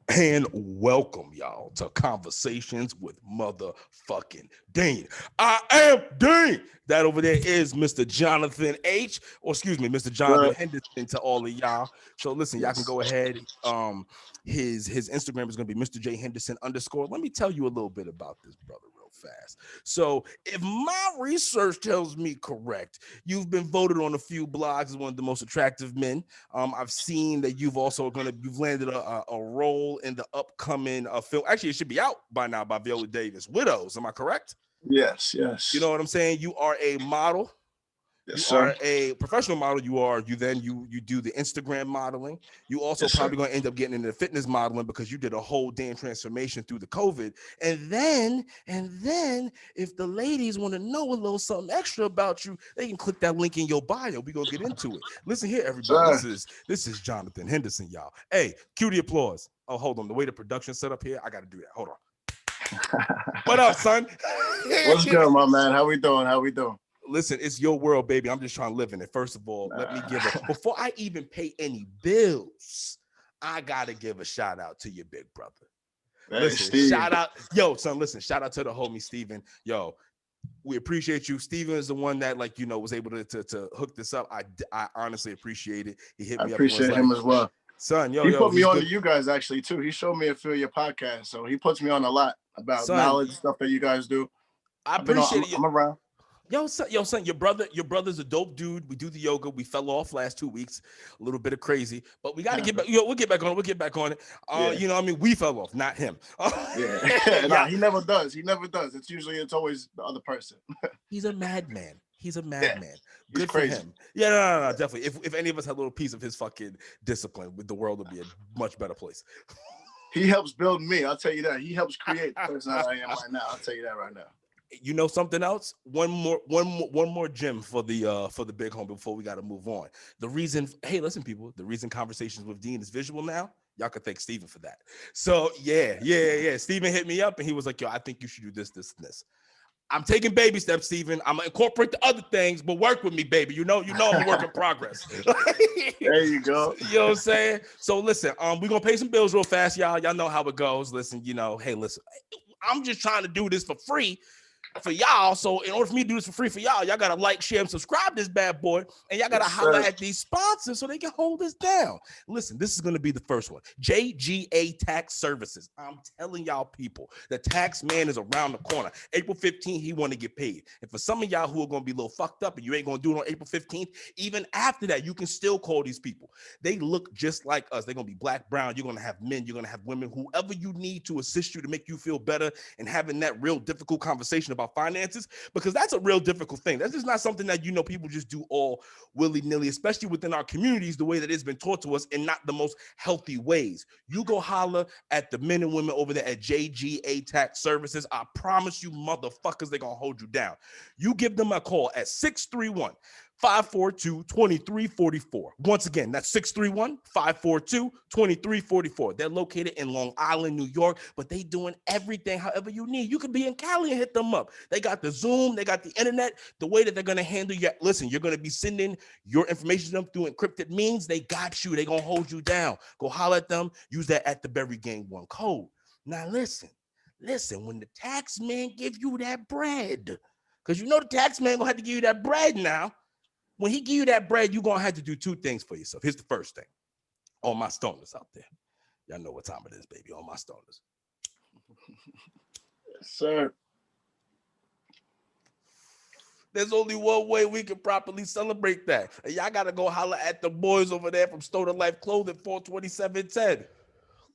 And welcome y'all to Conversations with Motherfucking Dean. I am Dean. That over there is Mr. Jonathan H, or excuse me, Mr. Jonathan Sir. Henderson to all of y'all. So listen, y'all can Yes. go ahead. His Instagram is gonna be Mr. JHenderson _. Let me tell you a little bit about this brother real fast. So if my research tells me correct, you've been voted on a few blogs as one of the most attractive men. I've seen that you've landed a role in the upcoming film. Actually, it should be out by now by Viola Davis. Widows, am I correct? Yes. You Yes. know what I'm saying? You are a model. Yes, You sir. are a professional model. You do the Instagram modeling. You also Yes, sir. probably going to end up getting into fitness modeling because you did a whole damn transformation through the COVID. And then if the ladies want to know a little something extra about you, they can click that link in your bio. We gonna get into it. Listen here, everybody. Sir. This is Jonathan Henderson, y'all. Hey, cue the applause. Oh, hold on. The way the production set up here, I got to do that. Hold on. What up, son? What's good, my man? How we doing? How we doing? Listen, it's your world, baby. I'm just trying to live in it. First of all, let me Nah. give before I even pay any bills, I gotta give a shout out to your big brother. Hey, Listen, Steve. shout out, yo, son. Listen, shout out to the homie Steven. Yo, we appreciate you. Steven is the one that, like, was able to hook this up. I honestly appreciate it. He hit I me up and was appreciate like, him as well. son, He yo, put me he's on to good. you guys actually too. He showed me a few of your podcasts, so he puts me on a lot about Son, knowledge stuff that you guys do. I I've been on. appreciate it. I'm around. Son, your brother's a dope dude. We do the yoga. We fell off last 2 weeks, a little bit of crazy, but we got to get back. We'll get back on it. We'll get back on it. Yeah. We fell off, not him. Yeah. Nah, Yeah, he never does. He never does. It's always the other person. he's a madman. He's a Yeah. madman. He's Good for crazy. him. Yeah, no, definitely. If any of us had a little piece of his fucking discipline, the world would be a much better place. He helps build me. I'll tell you that. He helps create the person that I am right now. I'll tell you that right now. You know something else? One more gem for the big home before we got to move on. The reason, hey, listen, people, the reason Conversations with Dean is visual now. Y'all can thank Steven for that. So yeah. Steven hit me up and he was like, yo, I think you should do this, and this. I'm taking baby steps, Steven. I'm gonna incorporate the other things, but work with me, baby. I'm a work in progress. There you go. You know what I'm saying? So listen, we're gonna pay some bills real fast, y'all. Y'all know how it goes. Listen, hey, listen, I'm just trying to do this for free for y'all. So in order for me to do this for free for y'all gotta like, share, and subscribe this bad boy, and y'all gotta Yes, holler sir. at these sponsors so they can hold us down. Listen, this is gonna be the first one. JGA Tax Services. I'm telling y'all, people, the tax man is around the corner. April 15th, he want to get paid. And for some of y'all who are gonna be a little fucked up and you ain't gonna do it on April 15th, even after that, you can still call these people. They look just like us. They're gonna be black, brown. You're gonna have men. You're gonna have women. Whoever you need to assist you to make you feel better and having that real difficult conversation about finances, because that's a real difficult thing. That's just not something that people just do all willy-nilly, especially within our communities, the way that it's been taught to us in not the most healthy ways. You go holler at the men and women over there at JGA Tax Services. I promise you, motherfuckers, they're gonna hold you down. You give them a call at 631-542-2344. Once again, that's 631-542-2344. They're located in Long Island, New York, but they doing everything however you need. You could be in Cali and hit them up. They got the Zoom, they got the internet, the way that they're going to handle you. Listen, you're going to be sending your information to them through encrypted means. They got you. They're going to hold you down. Go holler at them. Use that at the Berry Gang 1 code. Now listen, when the tax man give you that bread, because the tax man going to have to give you that bread now. When he give you that bread, you're going to have to do two things for yourself. Here's the first thing. All my stoners out there. Y'all know what time it is, baby. All my stoners. Yes, sir. There's only one way we can properly celebrate that. And y'all got to go holler at the boys over there from Stoner Life Clothing, 42710.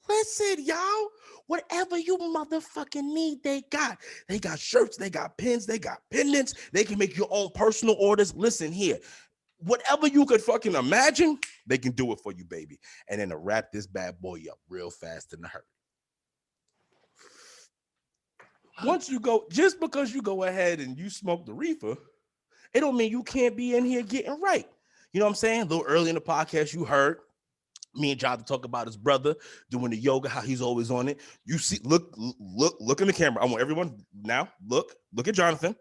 Listen, y'all, whatever you motherfucking need, they got. They got shirts, they got pins, they got pendants. They can make your own personal orders. Listen here. Whatever you could fucking imagine, they can do it for you, baby. And then to wrap this bad boy up real fast in a hurry. Just because you go ahead and you smoke the reefer, it don't mean you can't be in here getting right. You know what I'm saying? A little early in the podcast, you heard me and Jonthan talk about his brother doing the yoga, how he's always on it. You see, look in the camera. I want everyone now, look at Jonthan.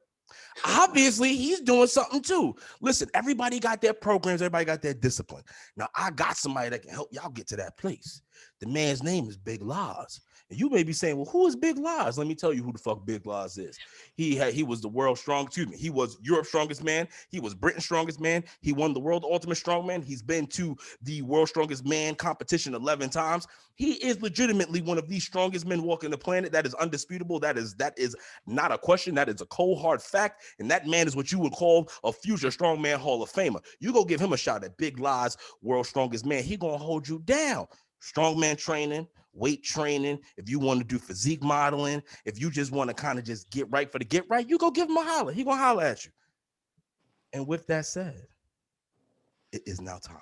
Obviously, he's doing something too. Listen, everybody got their programs, everybody got their discipline. Now, I got somebody that can help y'all get to that place. The man's name is Big Loz. And you may be saying, well, who is Big Loz? Let me tell you who the fuck Big Loz is. He was the world's strongest, he was Europe's strongest man. He was Britain's strongest man. He won the world ultimate strongman. He's been to the world's strongest man competition 11 times. He is legitimately one of the strongest men walking the planet. That is undisputable. That is not a question. That is a cold hard fact. And that man is what you would call a future strongman Hall of Famer. You go give him a shot at Big Loz, world's strongest man. He gonna hold you down. Strongman training, weight training. If you want to do physique modeling, if you just want to kind of just get right for the get right, you go give him a holler. He gonna holler at you. And with that said, it is now time.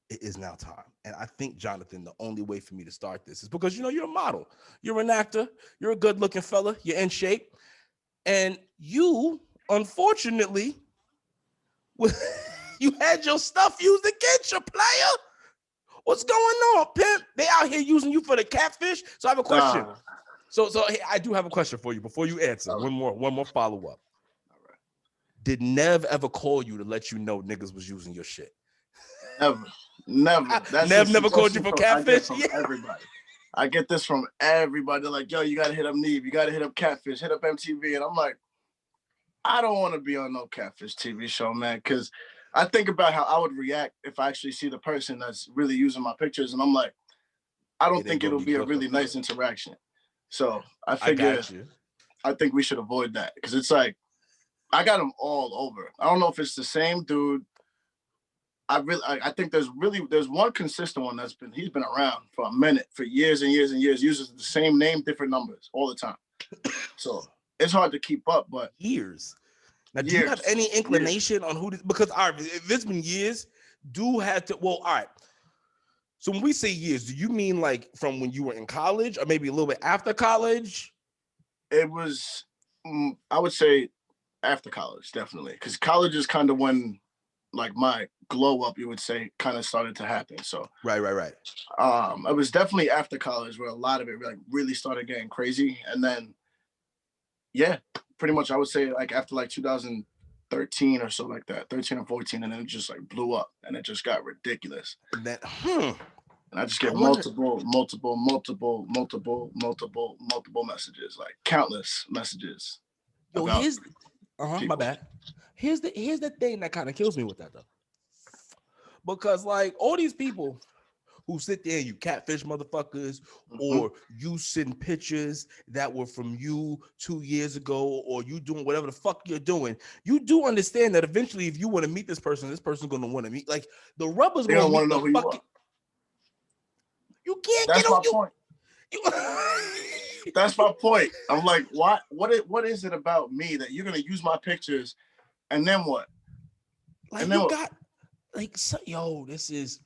It is now time. And I think, Jonthan, the only way for me to start this is because, you're a model. You're an actor. You're a good-looking fella. You're in shape. And you, unfortunately, you had your stuff used against your player. What's going on, pimp? They out here using you for the catfish. So I have a question. So hey, I do have a question for you before you answer. One more follow-up. All right. Did Nev ever call you to let you know niggas was using your shit? Never. That's never called you for catfish? Everybody. I get this from everybody. They're like, yo, you gotta hit up Neve, you gotta hit up CatFish, hit up MTV. And I'm like, I don't want to be on no catfish TV show, man, because I think about how I would react if I actually see the person that's really using my pictures, and I'm like, I don't think it'll be a really nice interaction. So I figure I think we should avoid that, because it's like I got them all over. I don't know if it's the same dude. I think there's one consistent one he's been around for a minute, for years and years and years, uses the same name, different numbers all the time. So it's hard to keep up, but years. Now, do you have any inclination on who this, because all right, if it's been years, do have to, well, all right. So when we say years, do you mean like from when you were in college or maybe a little bit after college? It was, I would say after college, definitely. Because college is kind of when like my glow up, you would say, kind of started to happen. So right. It was definitely after college where a lot of it like really started getting crazy. And then, yeah, pretty much I would say like after like 2013 or so, like that, 13 or 14, and then it just like blew up and it just got ridiculous. And then, and I just get multiple messages, like countless messages. Yo, my bad. Here's the thing that kind of kills me with that though. Because like all these people who sit there and you catfish motherfuckers, or you send pictures that were from you 2 years ago, or you doing whatever the fuck you're doing, you do understand that eventually if you want to meet this person's gonna want to meet, like the rubber's gonna want to know who you are. You can't That's get my on point. That's my point. I'm like, what is it about me that you're gonna use my pictures, and then what? Like, and then got like, so, yo, this is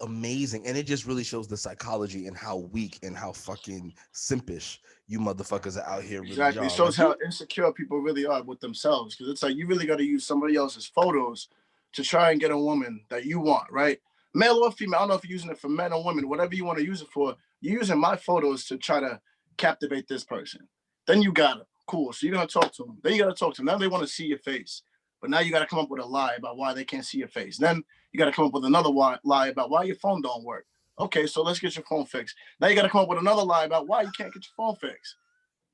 amazing, and it just really shows the psychology and how weak and how fucking simpish you motherfuckers are out here. Exactly, it shows how insecure people really are with themselves, because it's like you really got to use somebody else's photos to try and get a woman that you want, right? Male or female, I don't know if you're using it for men or women, whatever you want to use it for. You're using my photos to try to captivate this person. Then you got it. Cool. So you're going to talk to them. Then you got to talk to them. Now they want to see your face. But now you got to come up with a lie about why they can't see your face. Then you got to come up with another lie about why your phone don't work. Okay, so let's get your phone fixed. Now you got to come up with another lie about why you can't get your phone fixed.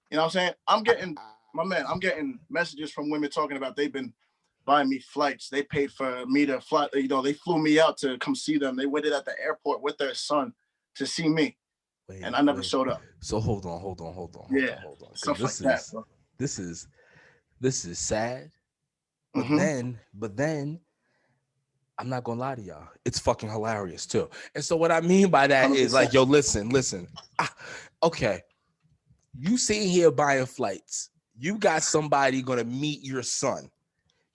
You know what I'm saying? I'm getting messages from women talking about they've been buying me flights. They paid for me to fly. You know, they flew me out to come see them. They waited at the airport with their son to see me. And I never showed up. So hold on. Stuff like that, bro. This is sad. But then I'm not gonna lie to y'all, it's fucking hilarious too. And so what I mean by that 100%. Is like, yo, listen. Okay, you sitting here buying flights. You got somebody gonna meet your son.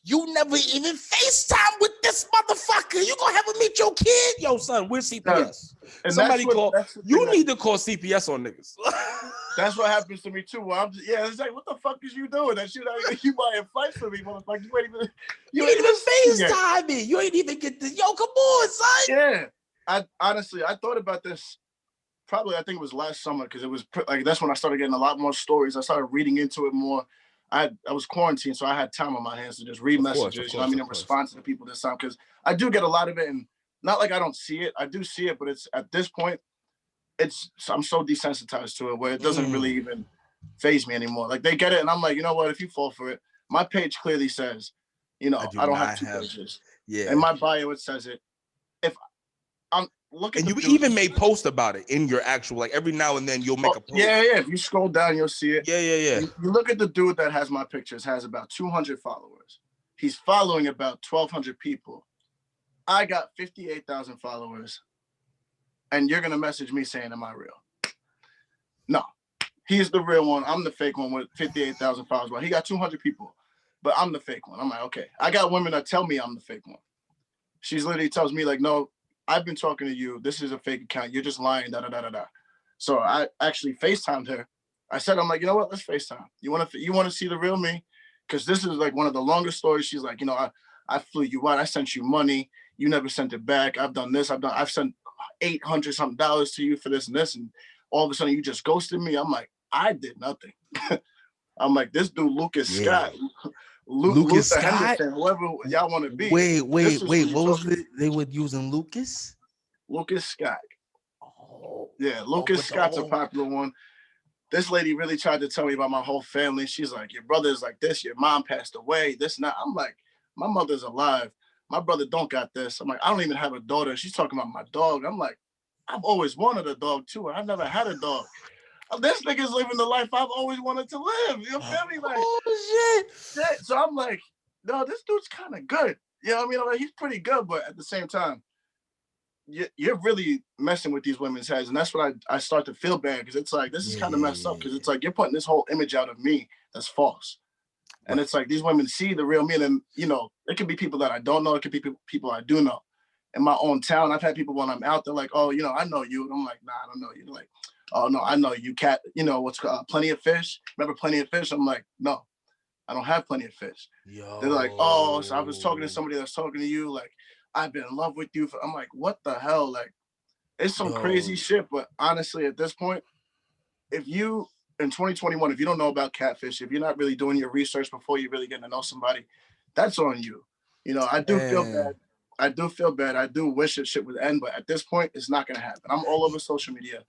You never even FaceTime with this motherfucker. You gonna have him meet your kid? Yo, son, where's CPS? Somebody call. You need to call CPS on niggas. That's what happens to me too. Well, it's like, what the fuck is you doing? That shit, you buying flights for me, motherfucker. You ain't even FaceTime me. You ain't even get the, yo, come on, son. Yeah. I honestly thought about this probably, I think it was last summer, because it was like, that's when I started getting a lot more stories. I started reading into it more. I was quarantined, so I had time on my hands to just read messages, and respond to the people this time, because I do get a lot of it, and not like I don't see it. I do see it, but it's at this point, I'm so desensitized to it where it doesn't really even phase me anymore. Like they get it, and I'm like, you know what? If you fall for it, my page clearly says, I do I don't have not two have. pages. Yeah. In my bio, it says it. If I'm look at And the you dudes. even made posts about it in your actual, like every now and then you'll make a post. Yeah. If you scroll down, you'll see it. Yeah. You look at the dude that has my pictures, has about 200 followers. He's following about 1,200 people. I got 58,000 followers. And you're going to message me saying, am I real? No. He's the real one. I'm the fake one with 58,000 followers. Well, he got 200 people, but I'm the fake one. I'm like, okay. I got women that tell me I'm the fake one. She's literally tells me like, no, I've been talking to you. This is a fake account. You're just lying, da-da-da-da-da. So I actually FaceTimed her. I said, I'm like, you know what? Let's FaceTime. You want to see the real me? Because this is like one of the longest stories. She's like, I flew you out. I sent you money. You never sent it back. I've done this. I've sent $800 something to you for this and this. And all of a sudden you just ghosted me. I'm like, I did nothing. I'm like, this dude, Lucas Scott. Lucas Scott? Henderson, whoever y'all want to be. Wait. What was it they were using? Lucas Scott. Oh, yeah, Lucas Scott's a popular one. This lady really tried to tell me about my whole family. She's like, your brother's like this, your mom passed away, this and that. I'm like, my mother's alive. My brother don't got this. I'm like, I don't even have a daughter. She's talking about my dog. I'm like, I've always wanted a dog too. I've never had a dog. This nigga's living the life I've always wanted to live. You feel me? Like, oh shit. So I'm like, no, this dude's kind of good. You know what I mean? I'm like, he's pretty good, but at the same time, you're really messing with these women's heads. And that's what I start to feel bad, because it's like, this is kind of messed up, because it's like you're putting this whole image out of me that's false. And it's like these women see the real me, and it could be people that I don't know. It could be people I do know. In my own town, I've had people when I'm out there like, oh, I know you. And I'm like, nah, I don't know you. They're like, oh, no, I know you, Cat. What's called Plenty of Fish? Remember Plenty of Fish? I'm like, no, I don't have Plenty of Fish. Yo. They're like, oh, so I was talking to somebody that's talking to you. Like, I've been in love with you. I'm like, what the hell? Like, it's some crazy shit. But honestly, at this point, if you, in 2021, if you don't know about CatFish, if you're not really doing your research before you really get to know somebody, that's on you. I do feel bad. I do wish that shit would end, but at this point, it's not going to happen. I'm all over social media.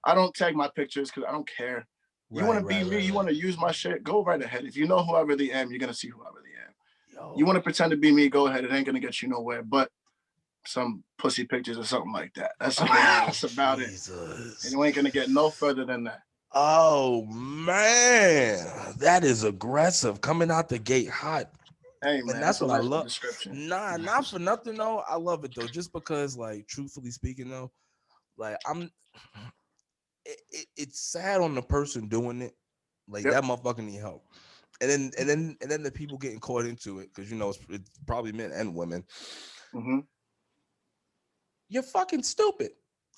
I don't tag my pictures because I don't care. You want to be me, you want to use my shit, go right ahead. If you know who I really am, you're going to see who I really am. You want to pretend to be me, go ahead. It ain't going to get you nowhere, but some pussy pictures or something like that. That's about it. And you ain't going to get no further than that. Oh, man. That is aggressive. Coming out the gate hot. Hey, man, and that's what I love. Nah, not for nothing though. I love it though, just because, like, truthfully speaking though, like it's sad on the person doing it. Like, that motherfucker need help. And then the people getting caught into it, because it's probably men and women. Mm-hmm. You're fucking stupid.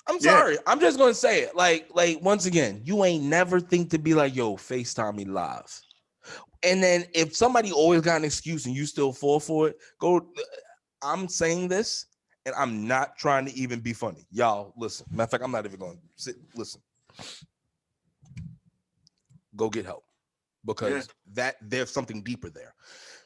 I'm sorry. I'm just gonna say it. Like once again, you ain't never think to be like, yo, FaceTime me live. And then if somebody always got an excuse and you still fall for it, I'm saying this, and I'm not trying to even be funny. Y'all, listen. Matter of fact, I'm not even going to sit. Listen. Go get help, because there's something deeper there.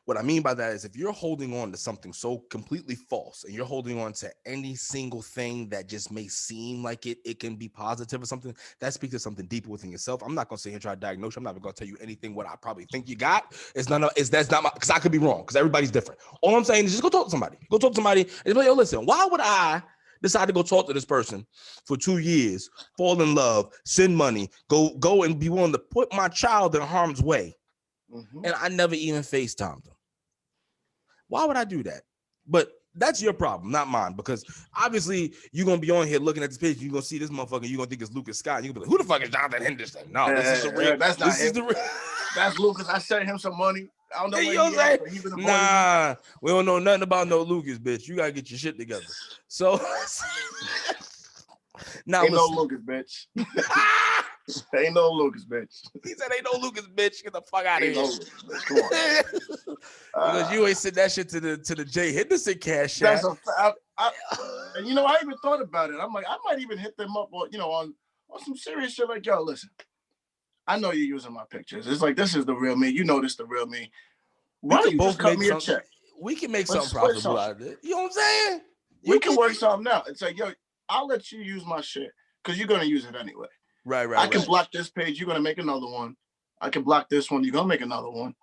What I mean by that is, if you're holding on to something so completely false, and you're holding on to any single thing that just may seem like it can be positive or something, that speaks to something deeper within yourself. I'm not going to sit here and try to diagnose you. I'm not even going to tell you anything what I probably think you got. That's not because I could be wrong, because everybody's different. All I'm saying is just go talk to somebody. Go talk to somebody and be like, yo, listen, why would I decide to go talk to this person for 2 years, fall in love, send money, go and be willing to put my child in harm's way, and I never even FaceTimed them? Why would I do that? But that's your problem, not mine, because obviously you're going to be on here looking at this page, you're going to see this motherfucker, you're going to think it's Lucas Scott, and you're going to be like, who the fuck is Jonthan Henderson? No, this is a real. That's not him. That's Lucas. I sent him some money. I don't know what he is. Nah, we don't know nothing about no Lucas, bitch. You got to get your shit together. So, now ain't no Lucas, bitch. Ain't no Lucas, bitch. He said, ain't no Lucas, bitch. Get the fuck out of here. Come on. Because you ain't sent that shit to the JHenderson cash app. That's a fact. And I even thought about it. I'm like, I might even hit them up on some serious shit. Like, yo, listen, I know you're using my pictures. It's like, this is the real me. You know this the real me. Why don't you both cut me a check? We can make something profitable out of it. You know what I'm saying? We can work something out. It's like, yo, I'll let you use my shit because you're gonna use it anyway. Right. I can block this page. You're gonna make another one. I can block this one. You're gonna make another one.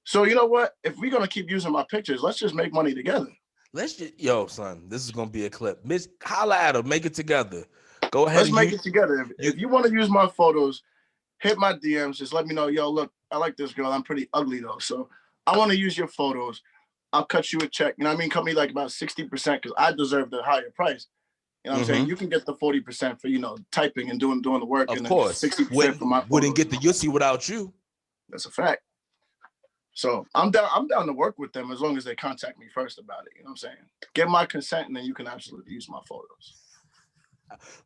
So you know what? If we're gonna keep using my pictures, let's just make money together. Let's just, yo, son, this is gonna be a clip. Miss, holla at her, make it together. Go ahead. Let's make it together. If you want to use my photos, hit my DMs. Just let me know. Yo, look, I like this girl. I'm pretty ugly though, so I want to use your photos. I'll cut you a check. You know what I mean? Cut me like about 60% because I deserve the higher price. You know what I'm saying? You can get the 40% for, you know, typing and doing the work. Of course. 60% for my photos. Wouldn't get the Yussi without you. That's a fact. So I'm down to work with them as long as they contact me first about it. You know what I'm saying? Get my consent and then you can absolutely use my photos.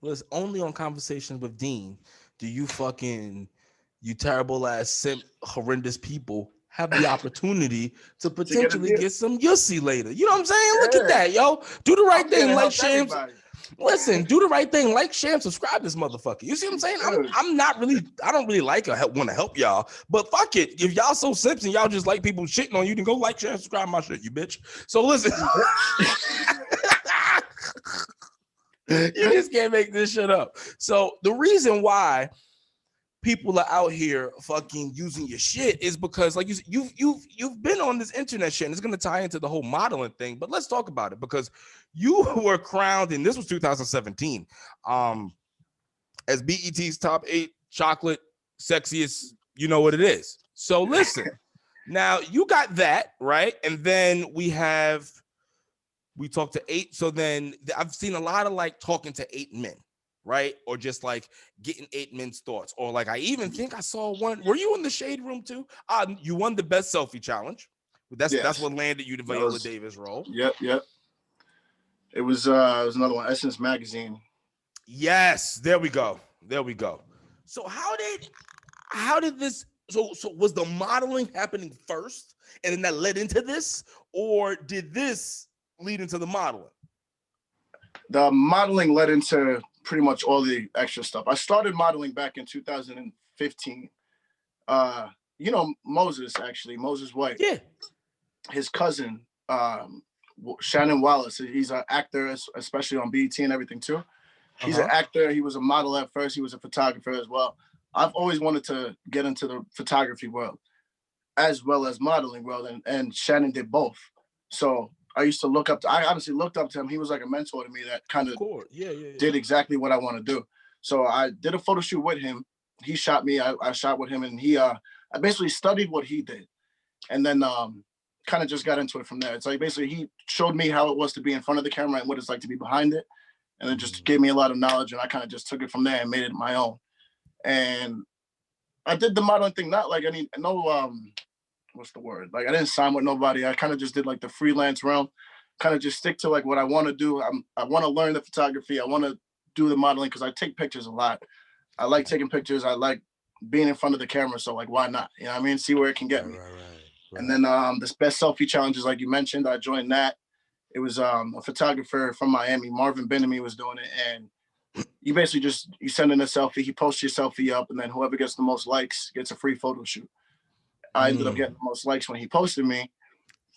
Listen, only on Conversations with Dean do you terrible ass simp horrendous people have the opportunity to potentially get some Yussi later. You know what I'm saying? Look at that, yo. Do the right thing, like Shams. Listen, do the right thing, like Shams, subscribe this motherfucker. You see what I'm saying? I don't really like or want to help y'all, but fuck it. If y'all so simps and y'all just like people shitting on you, then go like, share, subscribe my shit, you bitch. So listen. You just can't make this shit up. So the reason why people are out here fucking using your shit is because, like you've been on this internet shit, and it's gonna tie into the whole modeling thing. But let's talk about it because you were crowned, and this was 2017, as BET's top 8 chocolate sexiest. You know what it is. So listen, now you got that right, and then we talked to 8. So then I've seen a lot of like talking to 8 men. Right? Or just like getting 8 men's thoughts. Or like I even think I saw one. Were you in the shade room too? You won the best selfie challenge. That's what landed you the Viola Davis role. Yep. It was another one, Essence Magazine. Yes, there we go. So how did this so was the modeling happening first and then that led into this, or did this lead into the modeling? The modeling led into pretty much all the extra stuff. I started modeling back in 2015. You know, Moses White. Yeah. His cousin, Shannon Wallace, he's an actor, especially on BET and everything too. He's an actor. He was a model at first. He was a photographer as well. I've always wanted to get into the photography world as well as modeling world, and Shannon did both. So I honestly looked up to him. He was like a mentor to me that kind of did exactly what I want to do. So I did a photo shoot with him. He shot me. I shot with him, and I basically studied what he did, and then kind of just got into it from there. It's like basically he showed me how it was to be in front of the camera and what it's like to be behind it, and it just gave me a lot of knowledge, and I kind of just took it from there and made it my own. And I did the modeling thing, not like what's the word? Like I didn't sign with nobody. I kind of just did like the freelance realm, kind of just stick to like what I want to do. I want to learn the photography. I want to do the modeling because I take pictures a lot. I like taking pictures. I like being in front of the camera. So like, why not? You know what I mean? See where it can get me. Right. And then this best selfie challenges, like you mentioned, I joined that. It was a photographer from Miami, Marvin Benamy, was doing it. And you basically you send in a selfie, he posts your selfie up, and then whoever gets the most likes gets a free photo shoot. I ended up getting the most likes when he posted me,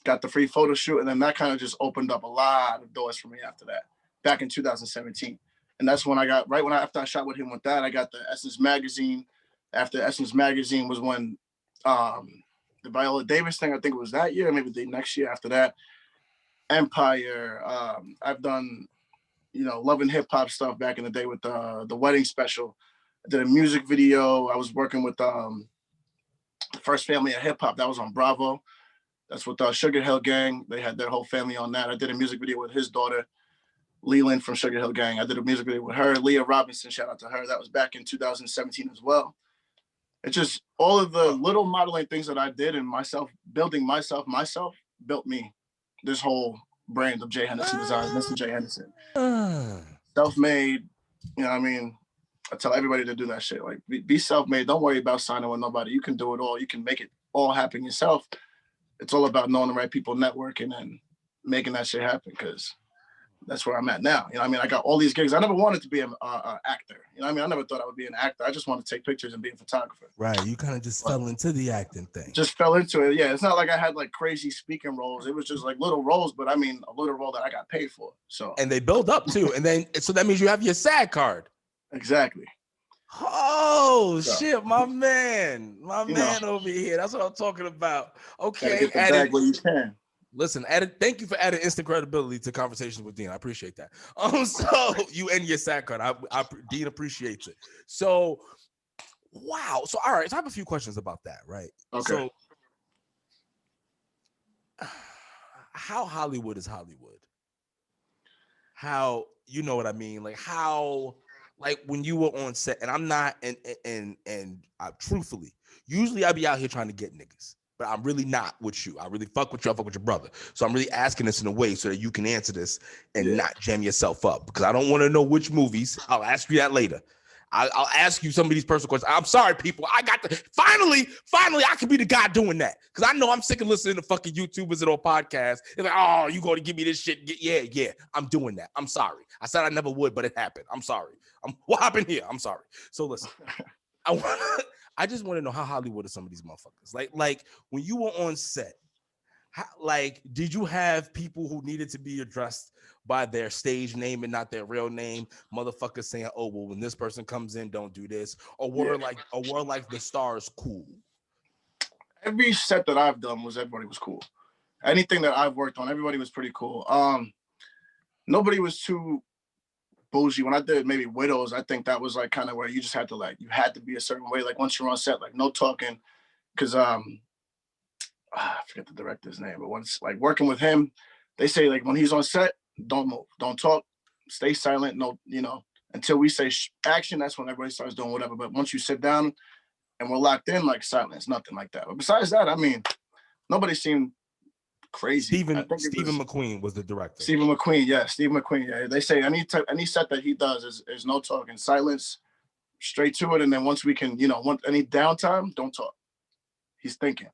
got the free photo shoot, and then that kind of just opened up a lot of doors for me after that, back in 2017. And that's when after I shot with him with that, I got the Essence Magazine. After Essence Magazine was when the Viola Davis thing, I think it was that year, maybe the next year after that. Empire. I've done, Love and Hip Hop stuff back in the day with the wedding special. I did a music video. I was working with First Family of Hip Hop. That was on Bravo. That's with Sugar Hill Gang. They had their whole family on that. I did a music video with his daughter, Leland from Sugar Hill Gang. I did a music video with her, Leah Robinson. Shout out to her. That was back in 2017 as well. It's just all of the little modeling things that I did and building myself built me this whole brand of JHenderson Designs, Mr. JHenderson. Self-made, you know what I mean? I tell everybody to do that shit. Like, be self-made. Don't worry about signing with nobody. You can do it all. You can make it all happen yourself. It's all about knowing the right people, networking, and making that shit happen. Because that's where I'm at now. You know what I mean? I got all these gigs. I never wanted to be an actor. You know what I mean? I never thought I would be an actor. I just wanted to take pictures and be a photographer. Right. You kind of just fell into the acting thing. Just fell into it. Yeah. It's not like I had like crazy speaking roles. It was just like little roles, but I mean, a little role that I got paid for. So. And they build up too. And then, so that means you have your SAG card. Exactly. Oh, shit, my man over here. That's what I'm talking about. Okay. Get the bag where you can. Listen, thank you for adding instant credibility to conversations with Dean. I appreciate that. So you and your SAG card, Dean appreciates it. So, wow. So, all right. So I have a few questions about that, right? Okay. So, how Hollywood is Hollywood? How, you know what I mean? Like how, like when you were on set, and I'm not, and truthfully, usually I be out here trying to get niggas. But I'm really not with you. I really fuck with you. I fuck with your brother. So I'm really asking this in a way so that you can answer this and not jam yourself up, because I don't want to know which movies. I'll ask you that later. I'll ask you some of these personal questions. I'm sorry, people. I got to finally, I can be the guy doing that, because I know I'm sick of listening to fucking YouTubers and on podcasts. It's like, oh, you going to give me this shit? Yeah. I'm doing that. I'm sorry. I said I never would, but it happened. I'm sorry. What happened here? I'm sorry. So listen, I just want to know how Hollywood are some of these motherfuckers. Like when you were on set, did you have people who needed to be addressed by their stage name and not their real name? Motherfuckers saying, "Oh, well, when this person comes in, don't do this," or were like the stars cool? Every set that I've done everybody was cool. Anything that I've worked on, everybody was pretty cool. Nobody was too bougie. When I did maybe Widows, I think that was like kind of where you just had to you had to be a certain way. Like once you're on set, like no talking, because I forget the director's name, but once like working with him, they say like when he's on set, don't move, don't talk, stay silent, no, until we say action, that's when everybody starts doing whatever. But once you sit down and we're locked in, like silence, nothing like that. But besides that, I mean, nobody seemed crazy. Stephen McQueen was the director. Stephen McQueen, yeah. Stephen McQueen, yeah. They say any set that he does is no talking, silence, straight to it. And then once we can, want any downtime, don't talk. He's thinking.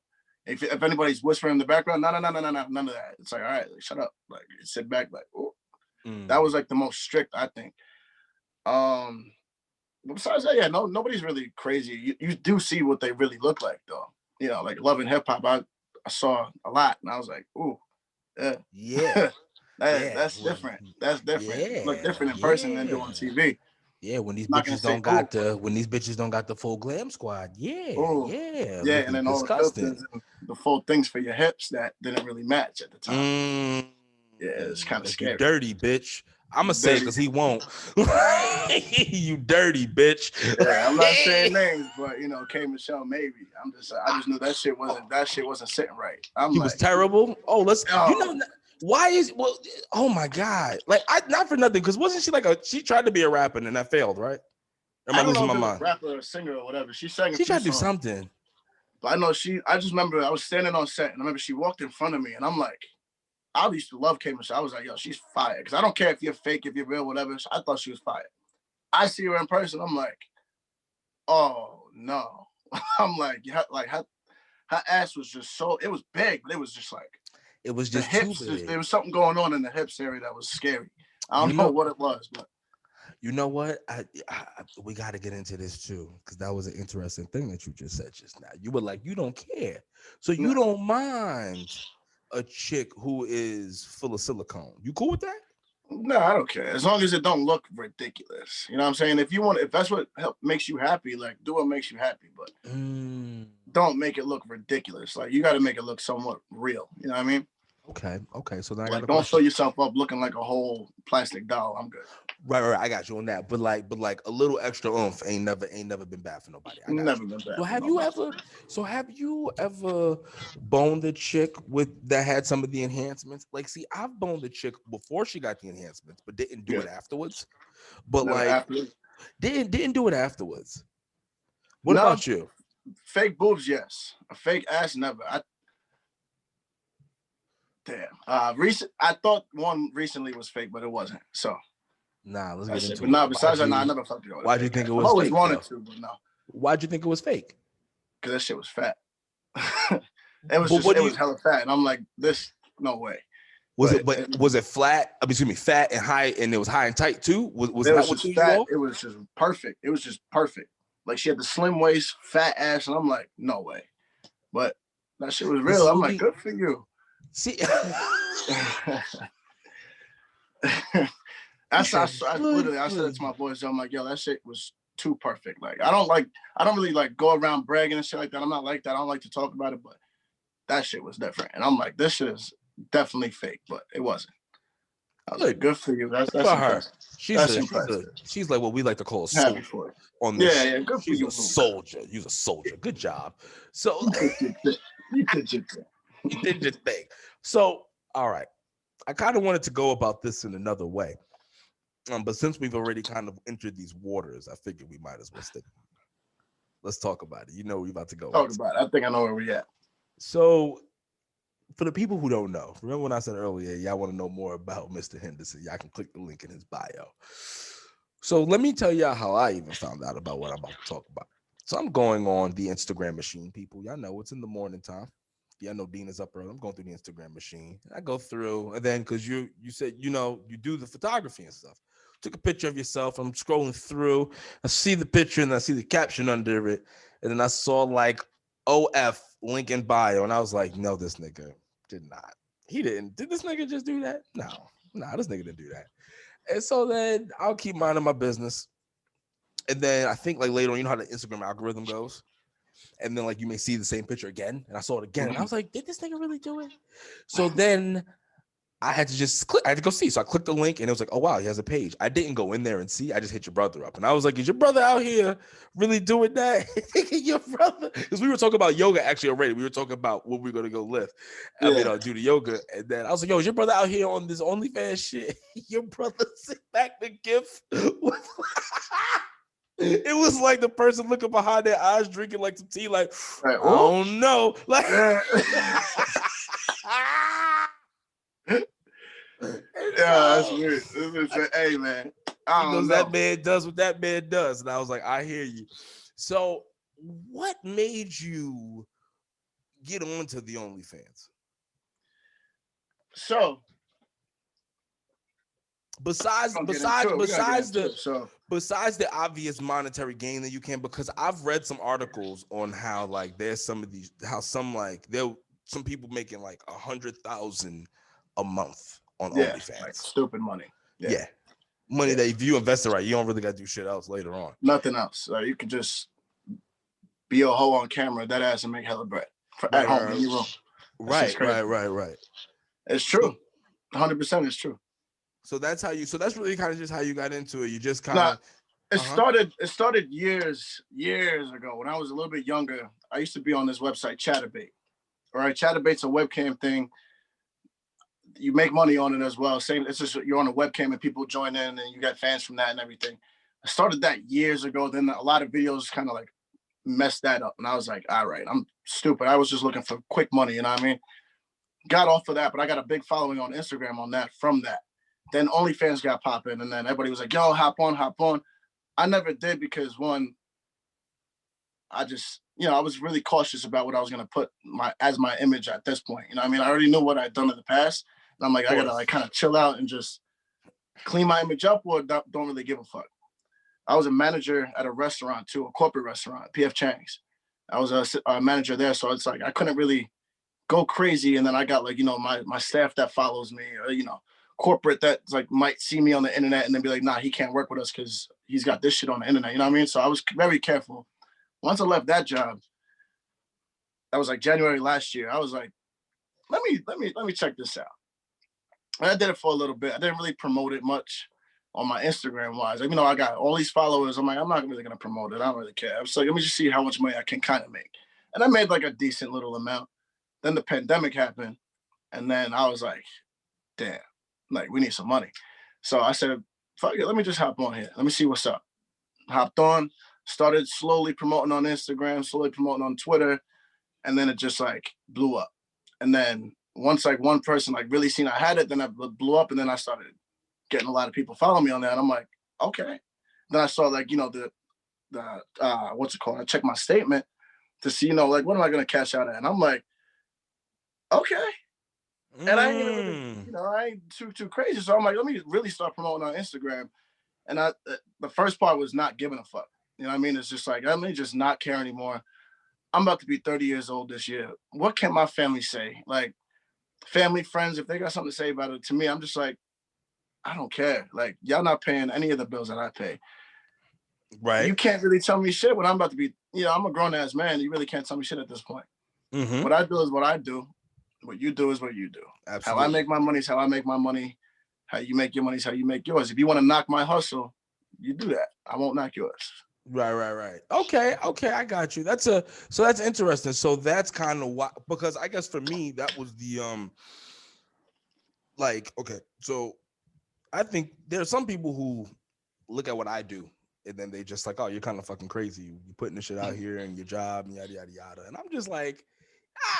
If anybody's whispering in the background, no, none of that. It's like, all right, shut up. Like sit back, like, oh. That was like the most strict, I think. But besides that, yeah, nobody's really crazy. You do see what they really look like, though. Like Love and Hip Hop, I saw a lot, and I was like, ooh, yeah. That's different. That's different. Yeah. Look different in person than do on TV. Yeah, when these bitches don't got the full glam squad. Yeah, ooh. Yeah, and then all the filters and the full things for your hips that didn't really match at the time. Yeah, it's kind of scary. You dirty bitch. I'm gonna say it because he won't. You dirty bitch. Yeah, I'm not saying names, but K Michelle maybe. I just knew that shit wasn't sitting right. He was terrible. Oh, why oh my God. Like not for nothing, because wasn't she she tried to be a rapper and that failed, right? Am I losing my mind? Rapper or singer or whatever. She tried to do something. But I know I just remember I was standing on set and I remember she walked in front of me and I'm like, I used to love K Michelle. I was like, yo, she's fire. Because I don't care if you're fake, if you're real, whatever. I thought she was fire. I see her in person. I'm like, oh no. I'm like, her ass was just it was big, but it was just like, it was just the hips. There was something going on in the hips area that was scary. I don't know what it was, but you know what? We got to get into this too, because that was an interesting thing that you just said just now. You were like, you don't care, so you don't mind a chick who is full of silicone. You cool with that? No, I don't care. As long as it don't look ridiculous. You know what I'm saying? If that's what makes you happy, like do what makes you happy, but don't make it look ridiculous. Like you got to make it look somewhat real. You know what I mean? Okay. So then don't fill yourself up looking like a whole plastic doll. I'm good. Right. I got you on that. But like a little extra oomph ain't never been bad for nobody. Never been bad. Well, have you ever boned a chick that had some of the enhancements? Like, see, I've boned a chick before she got the enhancements, but didn't do it afterwards. But didn't do it afterwards. What about you? Fake boobs, yes. A fake ass, never. Damn. I thought one recently was fake, but it wasn't. So. Nah, let's get into it. But no, besides that, I never fucked it. Why'd you think it was fake? I always wanted to, but no. Why'd you think it was fake? Because that shit was fat. It was hella fat. And I'm like, no way. Was it flat? I mean, excuse me, fat and high, and it was high and tight too? Was it that was what just threw you fat. off? It was just perfect. It was just perfect. Like she had the slim waist, fat ass, and I'm like, no way. But that shit was real. I'm like, good for you. See, I said it to my boys. I'm like, yo, that shit was too perfect. Like, I don't really like go around bragging and shit like that. I'm not like that. I don't like to talk about it, but that shit was different. And I'm like, this shit is definitely fake, but it wasn't. I was like, good for you. That's impressive. She's like what we like to call a soldier on this. Yeah, good for she's you. A soldier. You're a soldier. Good job. So you did your thing. You did your thing. So, all right. I kind of wanted to go about this in another way. But since we've already kind of entered these waters, I figured we might as well stick. Let's talk about it. You know we're about to go. Talk about it. I think I know where we're at. So, for the people who don't know, remember when I said earlier, y'all want to know more about Mr. Henderson, y'all can click the link in his bio. So let me tell y'all how I even found out about what I'm about to talk about. So I'm going on the Instagram machine, people. Y'all know it's in the morning time. Yeah, I know Dean is up early. I'm going through the Instagram machine. I go through, and then because you said, you do the photography and stuff. Took a picture of yourself. I'm scrolling through. I see the picture and I see the caption under it. And then I saw like OF link in bio. And I was like, no, this nigga did not. He didn't. Did this nigga just do that? No, this nigga didn't do that. And so then I'll keep minding my business. And then I think like later on, you know how the Instagram algorithm goes? And then like you may see the same picture again. And I saw it again. And I was like, did this nigga really do it? So then I had to just click. I had to go see. So I clicked the link and it was like, oh, wow, he has a page. I didn't go in there and see. I just hit your brother up. And I was like, is your brother out here really doing that? Your brother? Because we were talking about yoga actually already. We were talking about what we were going to go lift. I mean, do the yoga. And then I was like, yo, is your brother out here on this OnlyFans shit? Your brother sent back the gift. It was like the person looking behind their eyes, drinking like some tea, like, I don't know. Like, that's weird. Hey, man. Because that man does what that man does. And I was like, I hear you. So what made you get onto the OnlyFans? So besides the obvious monetary gain that you can, because I've read some articles on how like there's some people making like 100,000 a month on OnlyFans. Like stupid money. Yeah. Money that if you invest it right, you don't really got to do shit else later on. Nothing else. You can just be a hoe on camera, that ass, and make hella bread at home in your room. Right. It's true. 100% is true. So that's really kind of just how you got into it. You just kind of. It started years ago when I was a little bit younger. I used to be on this website, Chaturbate. All right, Chatubate's a webcam thing. You make money on it as well. Same, it's just you're on a webcam and people join in and you got fans from that and everything. I started that years ago. Then a lot of videos kind of like messed that up. And I was like, all right, I'm stupid. I was just looking for quick money, you know what I mean? Got off of that, but I got a big following on Instagram on that from that. Then OnlyFans got popping and then everybody was like, yo, hop on. I never did because one, I just, I was really cautious about what I was going to put as my image at this point. You know what I mean? I already knew what I'd done in the past. And I'm like, I got to like kind of chill out and just clean my image up or don't really give a fuck. I was a manager at a restaurant too, a corporate restaurant, PF Chang's. I was a manager there. So it's like, I couldn't really go crazy. And then I got like, my staff that follows me or, corporate that like might see me on the internet and then be like, nah, he can't work with us because he's got this shit on the internet. You know what I mean? So I was very careful. Once I left that job, that was like January last year. I was like, let me check this out. And I did it for a little bit. I didn't really promote it much on my Instagram wise. Like, I got all these followers. I'm like, I'm not really gonna promote it. I don't really care. I was like, let me just see how much money I can kind of make. And I made like a decent little amount. Then the pandemic happened, and then I was like, damn, like we need some money. So I said, fuck it, let me just hop on here. Let me see what's up. Hopped on, started slowly promoting on Instagram, slowly promoting on Twitter, and then it just like blew up. And then once like one person like really seen I had it, then I blew up, and then I started getting a lot of people following me on that. And I'm like, okay. Then I saw like, the what's it called? I checked my statement to see, like, what am I gonna cash out at? And I'm like, okay. And I ain't even really, I ain't too crazy. So I'm like, let me really start promoting on Instagram. And the first part was not giving a fuck. You know what I mean? It's just like, let me just not care anymore. I'm about to be 30 years old this year. What can my family say? Like, family, friends, if they got something to say about it, to me, I'm just like, I don't care. Like, y'all not paying any of the bills that I pay. Right. You can't really tell me shit when I'm about to be, I'm a grown ass man. You really can't tell me shit at this point. Mm-hmm. What I do is what I do. What you do is what you do. Absolutely. How I make my money is how I make my money. How you make your money is how you make yours. If you want to knock my hustle, you do that. I won't knock yours. Right. Okay, I got you. So that's interesting. So that's kind of why, because I guess for me that was the okay. So I think there are some people who look at what I do and then they just like, oh, you're kind of fucking crazy. You're putting this shit out here and your job and yada yada yada. And I'm just like,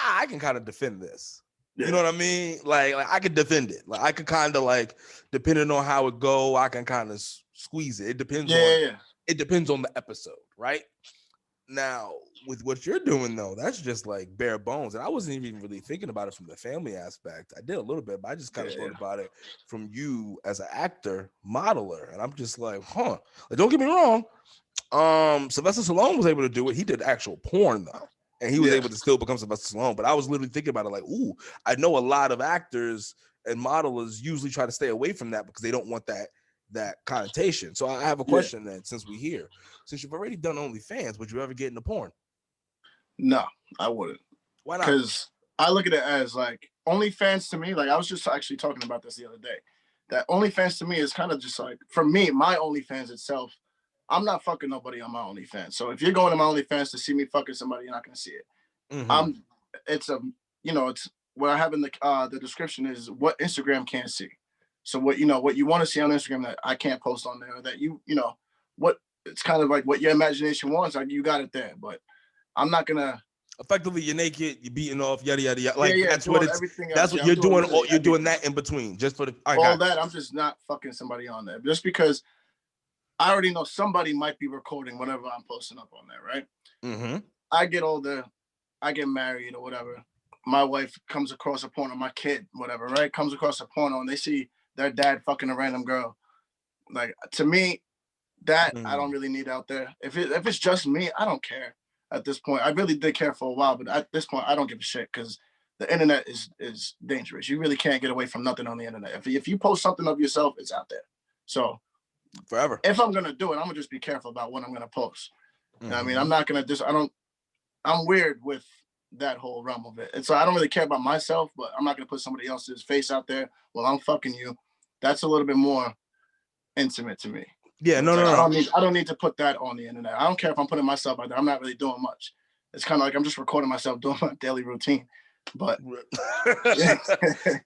I can kind of defend this. Yeah. You know what I mean? Like I could defend it. Like I could kind of like, depending on how it go, I can kind of squeeze it. It depends It depends on the episode, right? Now, with what you're doing though, that's just like bare bones. And I wasn't even really thinking about it from the family aspect. I did a little bit, but I just kind of thought about it from you as an actor, modeler. And I'm just like, Like, don't get me wrong. Sylvester Stallone was able to do it. He did actual porn though. And he was able to still become Sylvester Stallone. But I was literally thinking about it like, ooh, I know a lot of actors and modelers usually try to stay away from that because they don't want that connotation. So I have a question then, since we're here. Since you've already done OnlyFans, would you ever get into porn? No, I wouldn't. Why not? Because I look at it as like OnlyFans to me, like I was just actually talking about this the other day, that OnlyFans to me is kind of just like, for me, my OnlyFans itself, I'm not fucking nobody on my OnlyFans. So if you're going to my OnlyFans to see me fucking somebody, you're not going to see it. Mm-hmm. It's what I have in the description is what Instagram can't see. So what you want to see on Instagram that I can't post on there, that what it's kind of like what your imagination wants, like you got it there. But I'm not gonna. Effectively, you're naked, you're beating off, yada yada yada. Like that's what it's. That's what you're doing. You're doing that in between, just for the all that. I'm just not fucking somebody on there, just because I already know somebody might be recording whatever I'm posting up on there, right? Mm-hmm. I get older, I get married or whatever. My wife comes across a porno, my kid, whatever, right? Comes across a porno and they see their dad fucking a random girl. Like, to me, that I don't really need out there. If it's just me, I don't care at this point. I really did care for a while, but at this point, I don't give a shit because the internet is dangerous. You really can't get away from nothing on the internet. If you post something of yourself, it's out there. So forever. If I'm gonna do it, I'm gonna just be careful about what I'm gonna post. Mm-hmm. You know what I mean, I'm not gonna I'm weird with that whole realm of it. And so I don't really care about myself, but I'm not gonna put somebody else's face out there while I'm fucking you. That's a little bit more intimate to me. Yeah, no. I don't need to put that on the internet. I don't care if I'm putting myself out there. I'm not really doing much. It's kind of like I'm just recording myself doing my daily routine. But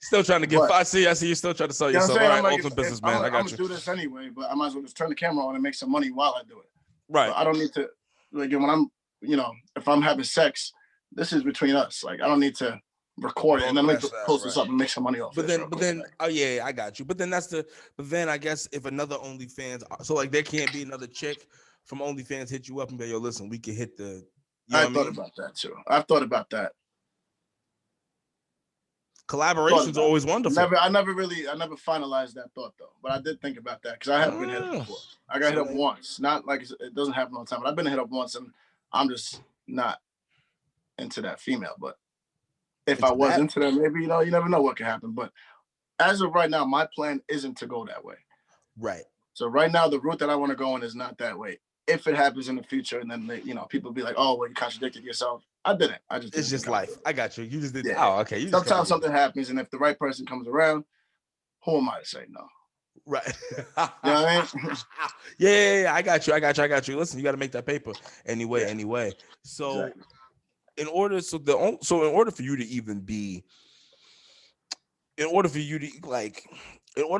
still trying to get. I see you still trying to sell yourself. All right, like, ultimate businessman. I got you. I'm gonna do this anyway, but I might as well just turn the camera on and make some money while I do it. Right. But I don't need to, like, when I'm, if I'm having sex, this is between us. Like, I don't need to record it and then let me post this up and make some money off. But then, oh yeah, I got you. But then I guess if another OnlyFans, so like there can't be another chick from OnlyFans hit you up and be, yo, listen, we can hit the. I thought about that too. I've thought about that. Collaboration's always wonderful. I never finalized that thought though, but I did think about that because I have been hit up before. I got hit up once, not like it doesn't happen all the time, but I've been hit up once, and I'm just not into that female. But if I was into that, maybe you never know what could happen. But as of right now, my plan isn't to go that way. Right. So right now, the route that I want to go in is not that way. If it happens in the future, and then people be like, "Oh, well, you contradicted yourself." I didn't. It's just life. I got you. You just did. Yeah. Oh, okay. Sometimes something happens, and if the right person comes around, who am I to say no? Right. You know what I mean? Yeah. I got you. Listen, you got to make that paper anyway. So, exactly. in order for you to even be, in order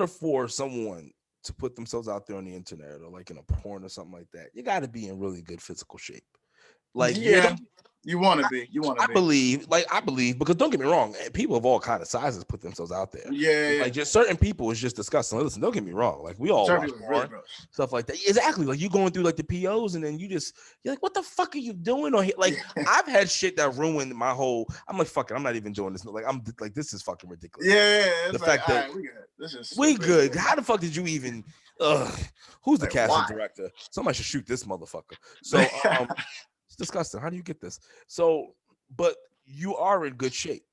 for someone to put themselves out there on the internet or like in a porn or something like that, you got to be in really good physical shape. Like, yeah. You want to be. You want to I be. believe, because don't get me wrong, people of all kind of sizes put themselves out there. Yeah. Like just certain people is just disgusting. Listen, don't get me wrong. Like we all watch porn, stuff like that. Exactly. Like you going through like the POs and then you're like, what the fuck are you doing on here? Like I've had shit that ruined my whole. I'm like, fuck it. I'm not even doing this. Like I'm like, this is fucking ridiculous. Yeah. The fact that we good. This is we good. How the fuck did you even? Who's the casting director? Somebody should shoot this motherfucker. So it's disgusting. How do you get this? So. But you are in good shape.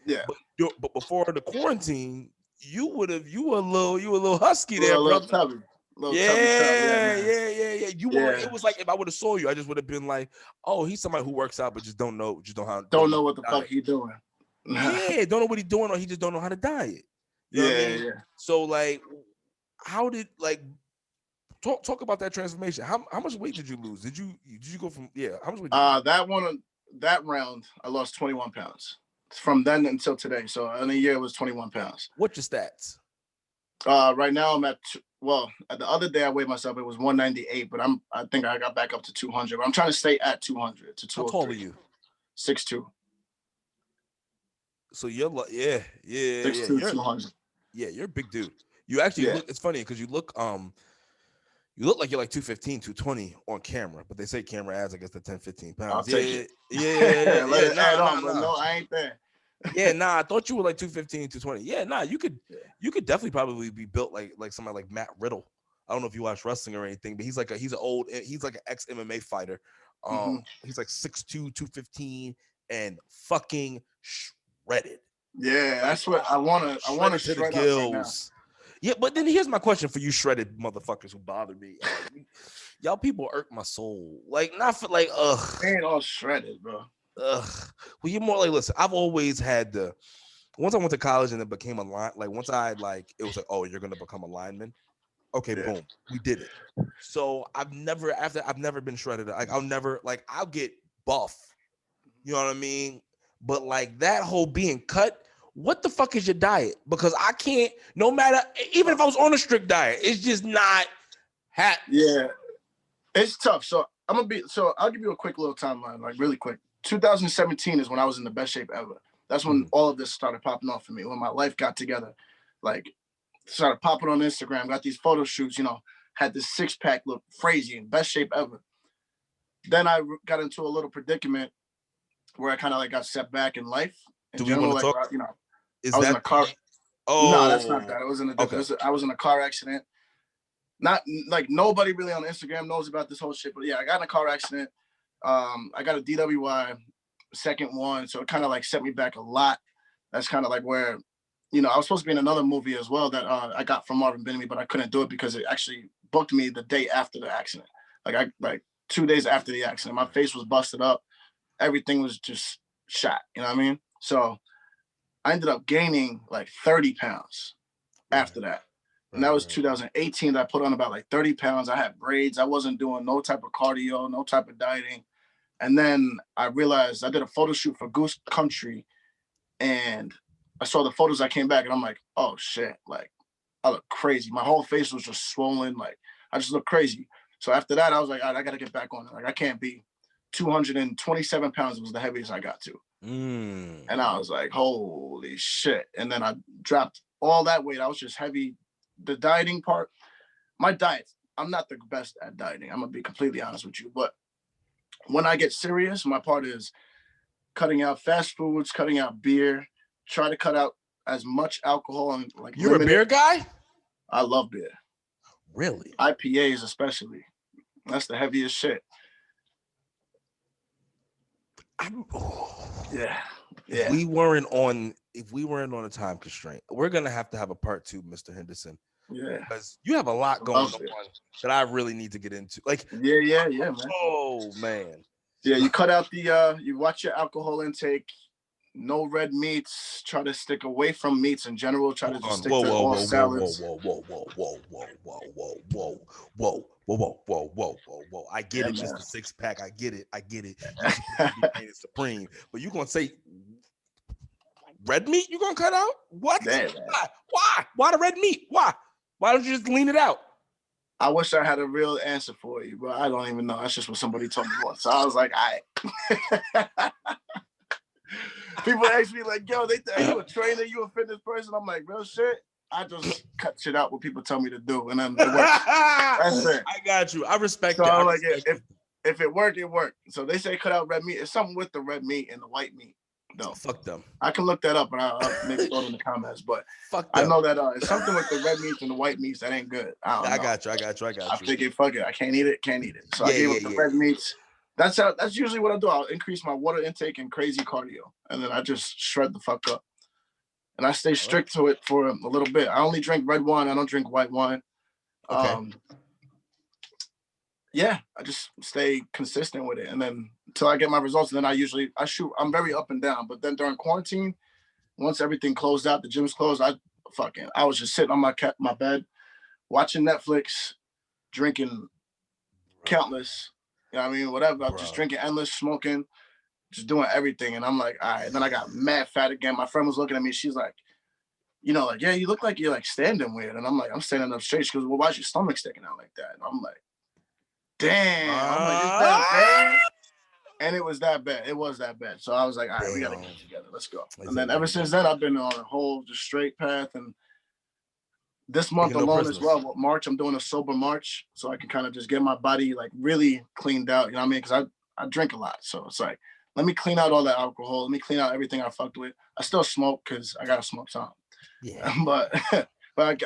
Yeah. But before the quarantine, you were a little husky there, brother. Tubby. Yeah. You were. It was like if I would have saw you, I just would have been like, oh, he's somebody who works out, but don't know what the fuck he doing. Yeah, don't know what he's doing, or he just don't know how to diet. You know what I mean? Yeah. So like, how did talk about that transformation? How much weight did you lose? Did you go from how much weight? That round, I lost 21 pounds from then until today. So in a year, it was 21 pounds. What's your stats? Right now I'm at the other day I weighed myself. It was 198, but I think I got back up to 200. But I'm trying to stay at 200 to 203. How tall are you? 6'2". So you're 6'2", 200. Yeah, you're a big dude. You actually look. It's funny because you look you look like you're like 215, 220 on camera, but they say camera adds, I guess, the 10, 15 pounds. I'll take it. No, I ain't there. I thought you were like 215, 220. You could definitely probably be built like somebody like Matt Riddle. I don't know if you watch wrestling or anything, but he's like an ex MMA fighter. He's like 6'2", 215 and fucking shredded. Yeah, that's what I want to to the gills. Yeah, but then here's my question for you shredded motherfuckers who bother me. Y'all people irk my soul. Like, not for like, They ain't all shredded, bro. Well, you're more like, listen, I've always had once I went to college and it became a line, like once it was like, oh, you're going to become a lineman. Okay, boom, we did it. So I've never been shredded. Like I'll get buff. You know what I mean? But like that whole being cut, what the fuck is your diet? Because I can't, no matter, even if I was on a strict diet, it's just not happening. Yeah, it's tough. So I'll give you a quick little timeline, like really quick. 2017 is when I was in the best shape ever. That's when all of this started popping off for me, when my life got together. Like, started popping on Instagram, got these photo shoots, had this six-pack, look crazy, in best shape ever. Then I got into a little predicament where I kind of like got set back in life. Do we want to talk? I was in a car. Oh, no, that's not that. It was in a different. I was in a car accident. Not like nobody really on Instagram knows about this whole shit, but yeah, I got in a car accident. I got a DWI, second one, so it kind of like set me back a lot. That's kind of like where, I was supposed to be in another movie as well that I got from Marvin Benemy, but I couldn't do it because it actually booked me the day after the accident. Like 2 days after the accident, my face was busted up, everything was just shot. You know what I mean? So I ended up gaining like 30 pounds after that. And that was 2018 that I put on about like 30 pounds. I had braids. I wasn't doing no type of cardio, no type of dieting. And then I realized I did a photo shoot for Goose Country and I saw the photos. I came back and I'm like, oh shit, like I look crazy. My whole face was just swollen. Like I just look crazy. So after that, I was like, all right, I got to get back on it. Like I can't be 227 pounds was the heaviest I got to. And I was like, holy shit. And then I dropped all that weight. I was just heavy. The dieting part, my diet, I'm not the best at dieting. I'm going to be completely honest with you. But when I get serious, my part is cutting out fast foods, cutting out beer, try to cut out as much alcohol. And like, you're a beer guy? I love beer. Really? IPAs especially. That's the heaviest shit. Yeah. If we weren't on a time constraint, we're gonna have a part 2, Mr. Henderson. Yeah. Because you have a lot going on that I really need to get into. Like, yeah, man. Oh man. Yeah, you cut out you watch your alcohol intake. No red meats. Try to stick away from meats in general. Try to just stick to all salads. Whoa. I get it, Mr. Six Pack. I get it. You be supreme. But you gonna say red meat? You gonna cut out? What? Damn, Why? Why the red meat? Why don't you just lean it out? I wish I had a real answer for you, but I don't even know. That's just what somebody told me once. So I was like, all right. People ask me like, yo, are you a trainer? You a fitness person? I'm like, real shit. I just cut shit out what people tell me to do, and then it works. That's it. I got you. I respect so that. I'm like, if it worked, it worked. So they say cut out red meat. It's something with the red meat and the white meat, though. Fuck them. I can look that up, and I'll maybe throw it in the comments. But fuck them. I know that it's something with the red meats and the white meats that ain't good. I got you. I figured, fuck it. I can't eat it. So I gave up the red meats. That's usually what I do. I'll increase my water intake and crazy cardio, and then I just shred the fuck up. And I stay strict to it for a little bit. I only drink red wine. I don't drink white wine. Okay. Yeah, I just stay consistent with it, and then until I get my results. And then I shoot. I'm very up and down. But then during quarantine, once everything closed out, the gym's closed. I was just sitting on my bed, watching Netflix, drinking countless. You know what I mean? Whatever. I'm just drinking endless, smoking, just doing everything. And I'm like, all right. And then I got mad fat again. My friend was looking at me. She's like, yeah, you look like you're like standing weird. And I'm like, I'm standing up straight. She goes, well, why is your stomach sticking out like that? And I'm like, damn. I'm like, is that bad? And it was that bad. It was that bad. So I was like, all right, we got to get it together. Let's go. And then ever since then, I've been on a whole just straight path. And this month alone as well, March, I'm doing a sober March. So I can kind of just get my body like really cleaned out. You know what I mean? Because I drink a lot. So it's like, let me clean out all that alcohol. Let me clean out everything I fucked with. I still smoke because I got to smoke some. Yeah. but for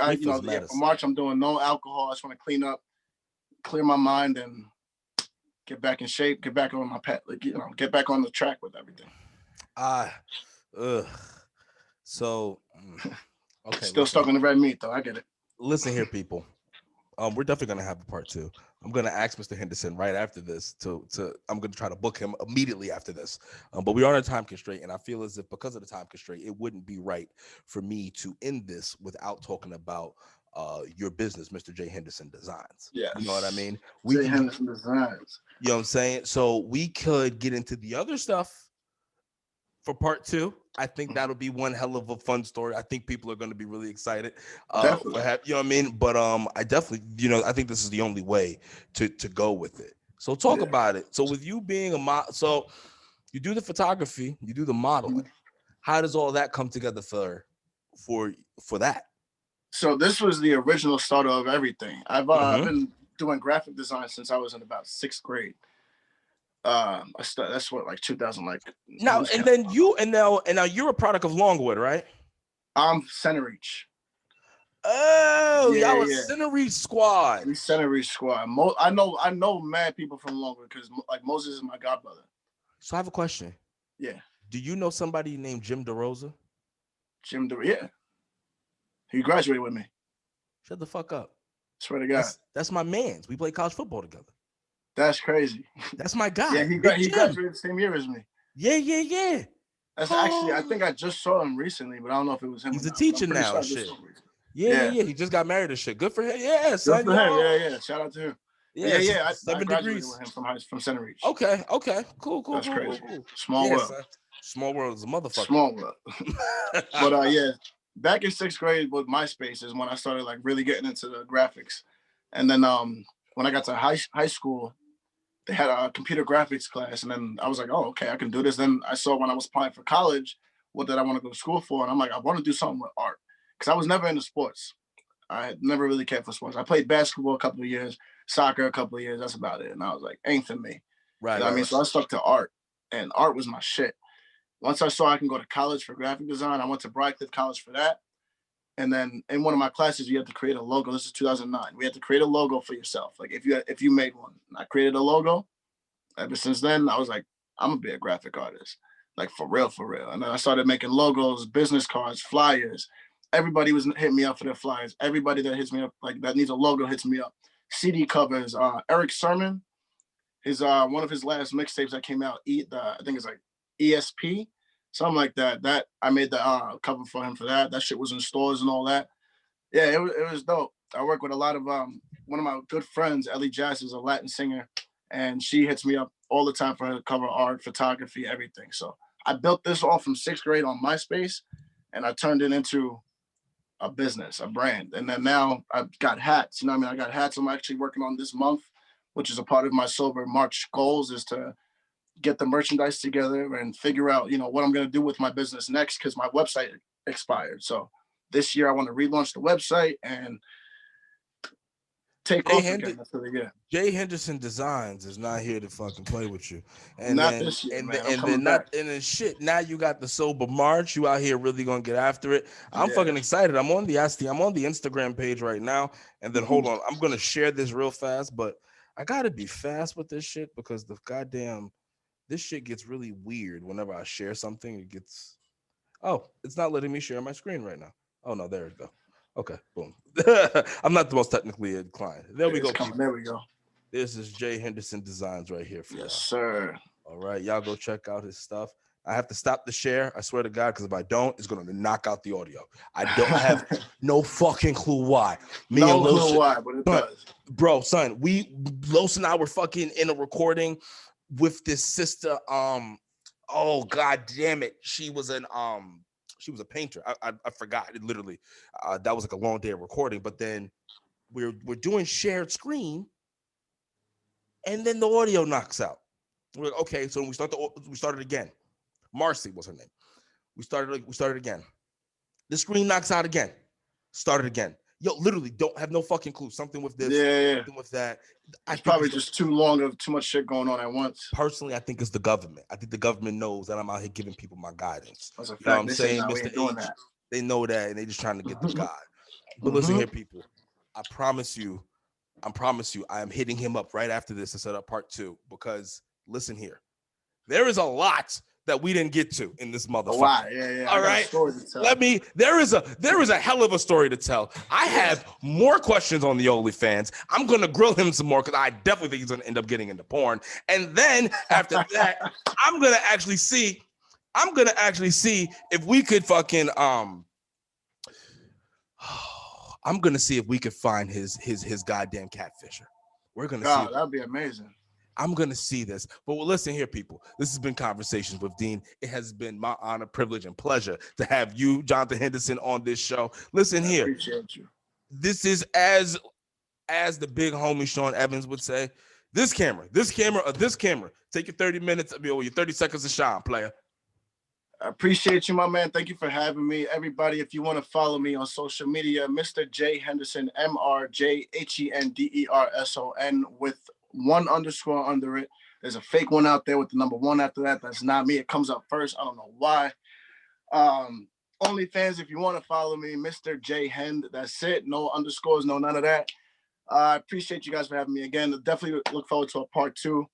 March, I'm doing no alcohol. I just want to clean up, clear my mind, and get back in shape, get back on my path, get back on the track with everything. So, okay. Still stuck on the red meat, though. I get it. Listen here, people. We're definitely gonna have a part 2. I'm gonna ask Mr. Henderson right after this I'm gonna try to book him immediately after this. But we are on a time constraint, and I feel as if because of the time constraint, it wouldn't be right for me to end this without talking about your business, Mr. JHenderson Designs. Yeah, you know what I mean. JHenderson Designs. You know what I'm saying? So we could get into the other stuff for part 2. I think that'll be one hell of a fun story. I think people are going to be really excited. Definitely. You know what I mean? But I definitely, I think this is the only way to go with it. So talk about it. So with you being a model, so you do the photography, you do the modeling. How does all that come together for that? So this was the original start of everything. I've been doing graphic design since I was in about 6th grade. That's what, like 2000, like now. And then now you're a product of Longwood, right? I'm Center Reach. Oh, y'all a Center Reach squad. We Center Reach squad. I know mad people from Longwood because like Moses is my godbrother. So I have a question. Yeah. Do you know somebody named Jim DeRosa? Yeah. He graduated with me. Shut the fuck up. Swear to God. That's my man's. We played college football together. That's crazy. That's my guy. Yeah, he graduated the same year as me. Yeah. That's actually, I think I just saw him recently, but I don't know if it was him. He's a teacher now. Shit. Yeah. He just got married and shit. Good for him. Yeah, son. Good for him. Yeah. Shout out to him. Yeah. 7 degrees with him from Center Reach. Okay. Cool. That's crazy. Cool. Small world. Son. Small world is a motherfucker. Small world. But back in 6th grade with MySpace is when I started like really getting into the graphics. And then when I got to high school, they had a computer graphics class, and then I was like, oh, okay, I can do this. Then I saw when I was applying for college, what did I want to go to school for? And I'm like, I want to do something with art because I was never into sports. I had never really cared for sports. I played basketball a couple of years, soccer a couple of years. That's about it. And I was like, ain't for me. Right. You know what I mean? So I stuck to art, and art was my shit. Once I saw I can go to college for graphic design, I went to Briarcliff College for that. And then in one of my classes, you had to create a logo. This is 2009. We had to create a logo for yourself. Like if you made one, I created a logo. Ever since then, I was like, I'm gonna be a graphic artist, like for real. And then I started making logos, business cards, flyers. Everybody was hitting me up for their flyers. Everybody that hits me up, like that needs a logo, hits me up. CD covers. Eric Sermon, one of his last mixtapes that came out. I think it's like ESP. Something like that. That I made the cover for him for that. That shit was in stores and all that. Yeah, it was dope. I work with a lot of one of my good friends, Ellie Jazz, is a Latin singer, and she hits me up all the time for her cover art, photography, everything. So I built this all from 6th grade on MySpace, and I turned it into a business, a brand. And then now I've got hats. You know what I mean? I got hats I'm actually working on this month, which is a part of my Sober March goals, is to get the merchandise together and figure out, you know, what I'm going to do with my business next, because my website expired. So this year I want to relaunch the website and take off again. That's really good. JHenderson Designs is not here to fucking play with you. And not then, this year, and man. then, and then not, and then shit. Now you got the Sober March. You out here really gonna get after it. I'm fucking excited. I'm on the Instagram page right now. And then hold on, I'm gonna share this real fast, but I gotta be fast with this shit because the goddamn this shit gets really weird whenever I share something. It gets it's not letting me share my screen right now. Oh no, there we go. Okay, boom. I'm not the most technically inclined. There we go. There we go. This is JHenderson Designs right here for y'all. Yes, sir. All right, y'all go check out his stuff. I have to stop the share. I swear to God, because if I don't, it's gonna knock out the audio. I don't have no fucking clue why. No clue why, but it does. Bro, son, Los and I were fucking in a recording with this sister. Oh god damn it, she was a painter. I forgot it literally. That was like a long day of recording, but then we're doing shared screen, and then the audio knocks out. We're like, okay, so we started again. Marcy was her name. We started again. The screen knocks out again. Started again. Yo, literally don't have no fucking clue. Something with this, something with that. It's probably just too much shit going on at once. Personally, I think it's the government. I think the government knows that I'm out here giving people my guidance. That's a fact. You know what I'm saying, Mr. H? They know that, and they just trying to get the guide. But listen here, people. I promise you, I am hitting him up right after this to set up part 2, because listen here, there is a lot that we didn't get to in this motherfucker. Wow, yeah. All right. There is a hell of a story to tell. I have more questions on the OnlyFans. I'm gonna grill him some more because I definitely think he's gonna end up getting into porn. And then after that, I'm gonna actually see if we could fucking I'm gonna see if we could find his goddamn catfisher. We're gonna see. That'd be amazing. I'm going to see this. But listen here, people. This has been Conversations with Dean. It has been my honor, privilege, and pleasure to have you, Jonthan Henderson, on this show. Listen here. I appreciate you. This is as the big homie Sean Evans would say, this camera. Take your 30 minutes, your 30 seconds to shine, player. I appreciate you, my man. Thank you for having me. Everybody, if you want to follow me on social media, Mr. J Henderson, MRJHenderson with 1_ under it. There's a fake one out there with the number 1 after that. That's not me. It comes up first. I don't know why. OnlyFans, if you want to follow me, Mr. J Hend. That's it. No underscores, no none of that. I appreciate you guys for having me again. Definitely look forward to a part 2.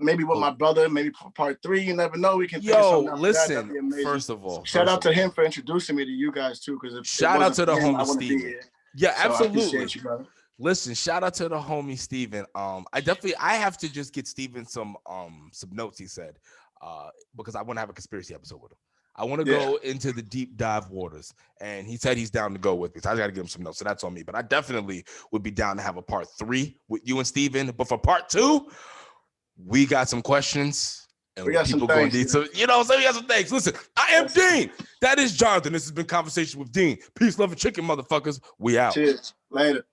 Maybe with my brother, maybe for part 3. You never know. We can figure something out. Listen, first of all, shout out to him for introducing me to you guys too. Because shout out to the homie Steven. Yeah, so absolutely. I appreciate you, brother. Listen, shout out to the homie Steven. I have to just get Steven some notes, he said, because I want to have a conspiracy episode with him. I want to go into the deep dive waters, and he said he's down to go with me. So I got to give him some notes, so that's on me. But I definitely would be down to have a part 3 with you and Steven. But for part 2, we got some questions. And we got people going to need some, we got some things. Listen, I am Dean. That is Jonthan. This has been Conversation with Dean. Peace, love, and chicken, motherfuckers. We out. Cheers. Later.